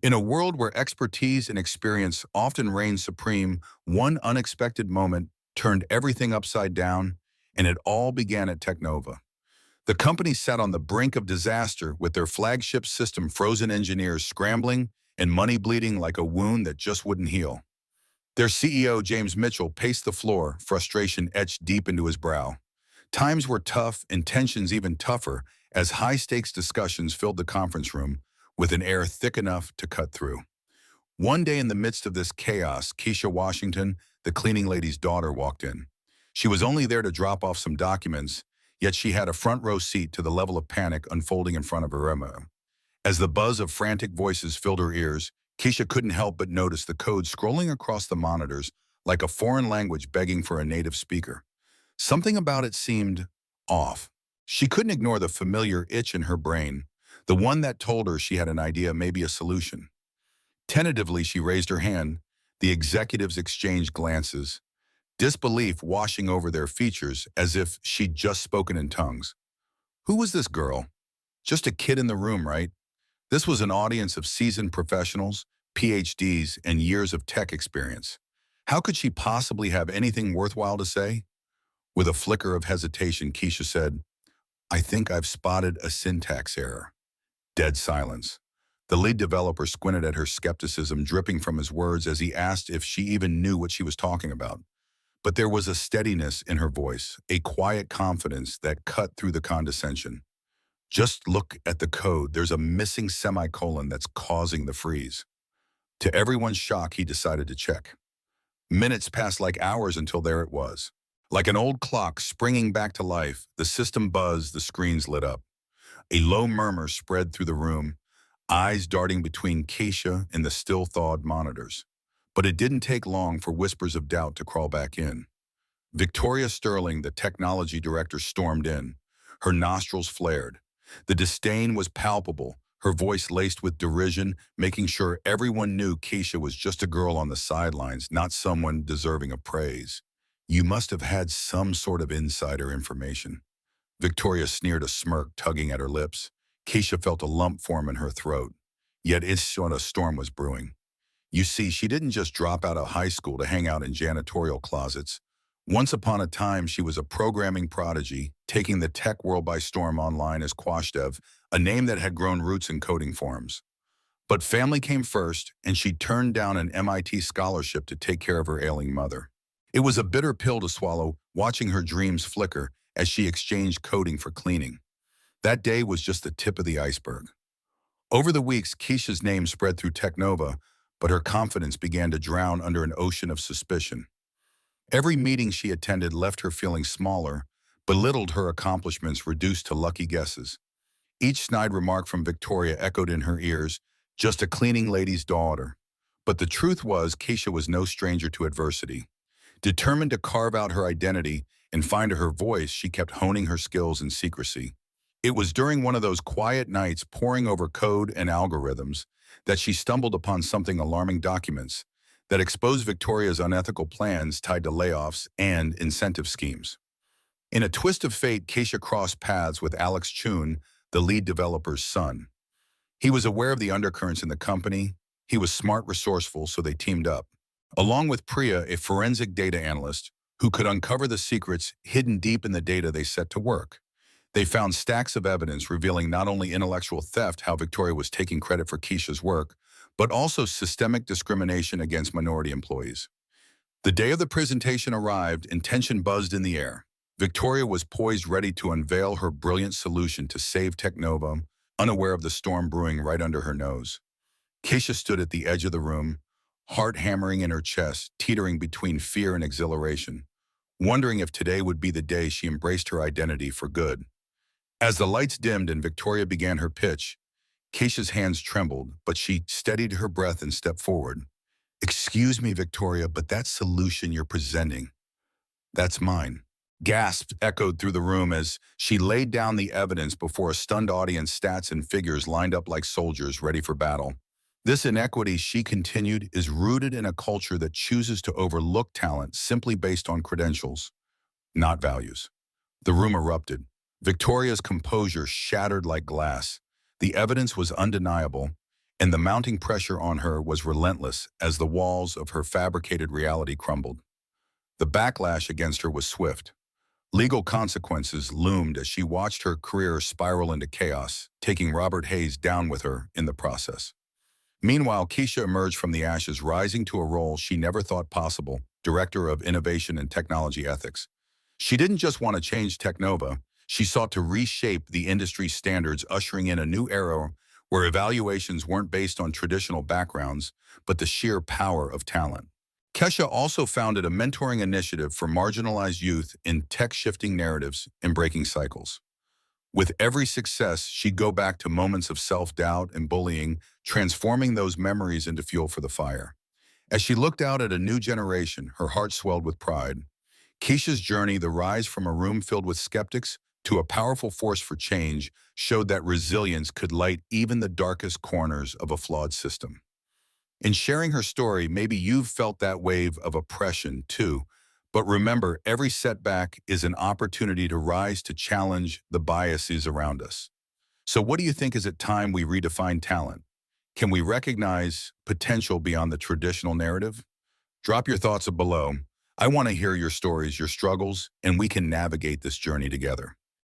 In a world where expertise and experience often reign supreme, one unexpected moment turned everything upside down, and it all began at Technova. The company sat on the brink of disaster with their flagship system frozen, engineers scrambling and money bleeding like a wound that just wouldn't heal. Their CEO, James Mitchell, paced the floor, frustration etched deep into his brow. Times were tough and tensions even tougher as high-stakes discussions filled the conference room with an air thick enough to cut through. One day in the midst of this chaos, Keisha Washington, the cleaning lady's daughter, walked in. She was only there to drop off some documents, yet she had a front row seat to the level of panic unfolding in front of her. As the buzz of frantic voices filled her ears, Keisha couldn't help but notice the code scrolling across the monitors like a foreign language begging for a native speaker. Something about it seemed off. She couldn't ignore the familiar itch in her brain, the one that told her she had an idea, maybe a solution. Tentatively, she raised her hand. The executives exchanged glances, disbelief washing over their features as if she'd just spoken in tongues. Who was this girl? Just a kid in the room, right? This was an audience of seasoned professionals, PhDs, and years of tech experience. How could she possibly have anything worthwhile to say? With a flicker of hesitation, Keisha said, "I think I've spotted a syntax error." Dead silence. The lead developer squinted at her, skepticism dripping from his words as he asked if she even knew what she was talking about. But there was a steadiness in her voice, a quiet confidence that cut through the condescension. "Just look at the code. There's a missing semicolon that's causing the freeze." To everyone's shock, he decided to check. Minutes passed like hours until there it was. Like an old clock springing back to life, the system buzzed, the screens lit up. A low murmur spread through the room, eyes darting between Keisha and the still-thawed monitors. But it didn't take long for whispers of doubt to crawl back in. Victoria Sterling, the technology director, stormed in. Her nostrils flared. The disdain was palpable, her voice laced with derision, making sure everyone knew Keisha was just a girl on the sidelines, not someone deserving of praise. "You must have had some sort of insider information." Victoria sneered, a smirk tugging at her lips. Keisha felt a lump form in her throat. Yet it's what a storm was brewing. You see, she didn't just drop out of high school to hang out in janitorial closets. Once upon a time, she was a programming prodigy, taking the tech world by storm online as Quashdev, a name that had grown roots in coding forums. But family came first, and she turned down an MIT scholarship to take care of her ailing mother. It was a bitter pill to swallow, watching her dreams flicker as she exchanged coding for cleaning. That day was just the tip of the iceberg. Over the weeks, Keisha's name spread through Technova, but her confidence began to drown under an ocean of suspicion. Every meeting she attended left her feeling smaller, belittled her accomplishments reduced to lucky guesses. Each snide remark from Victoria echoed in her ears, just a cleaning lady's daughter. But the truth was, Keisha was no stranger to adversity. Determined to carve out her identity and find her voice, she kept honing her skills in secrecy. It was during one of those quiet nights poring over code and algorithms that she stumbled upon something alarming: documents that exposed Victoria's unethical plans tied to layoffs and incentive schemes. In a twist of fate, Keisha crossed paths with Alex Chun, the lead developer's son. He was aware of the undercurrents in the company. He was smart, resourceful, so they teamed up. Along with Priya, a forensic data analyst who could uncover the secrets hidden deep in the data, they set to work. They found stacks of evidence revealing not only intellectual theft, how Victoria was taking credit for Keisha's work, but also systemic discrimination against minority employees. The day of the presentation arrived and tension buzzed in the air. Victoria was poised, ready to unveil her brilliant solution to save Technova, unaware of the storm brewing right under her nose. Keisha stood at the edge of the room, heart hammering in her chest, teetering between fear and exhilaration, wondering if today would be the day she embraced her identity for good. As the lights dimmed and Victoria began her pitch, Keisha's hands trembled, but she steadied her breath and stepped forward. "Excuse me, Victoria, but that solution you're presenting, that's mine." Gasps echoed through the room as she laid down the evidence before a stunned audience. Stats and figures lined up like soldiers ready for battle. "This inequity," she continued, "is rooted in a culture that chooses to overlook talent simply based on credentials, not values." The room erupted. Victoria's composure shattered like glass. The evidence was undeniable, and the mounting pressure on her was relentless as the walls of her fabricated reality crumbled. The backlash against her was swift. Legal consequences loomed as she watched her career spiral into chaos, taking Robert Hayes down with her in the process. Meanwhile, Keisha emerged from the ashes, rising to a role she never thought possible, Director of Innovation and Technology Ethics. She didn't just want to change Technova, she sought to reshape the industry's standards, ushering in a new era where evaluations weren't based on traditional backgrounds, but the sheer power of talent. Kesha also founded a mentoring initiative for marginalized youth in tech-shifting narratives and breaking cycles. With every success, she'd go back to moments of self-doubt and bullying, transforming those memories into fuel for the fire. As she looked out at a new generation, her heart swelled with pride. Keisha's journey, the rise from a room filled with skeptics to a powerful force for change, showed that resilience could light even the darkest corners of a flawed system. In sharing her story, maybe you've felt that wave of oppression too. But remember, every setback is an opportunity to rise to challenge the biases around us. So what do you think? Is it time we redefine talent? Can we recognize potential beyond the traditional narrative? Drop your thoughts below. I want to hear your stories, your struggles, and we can navigate this journey together.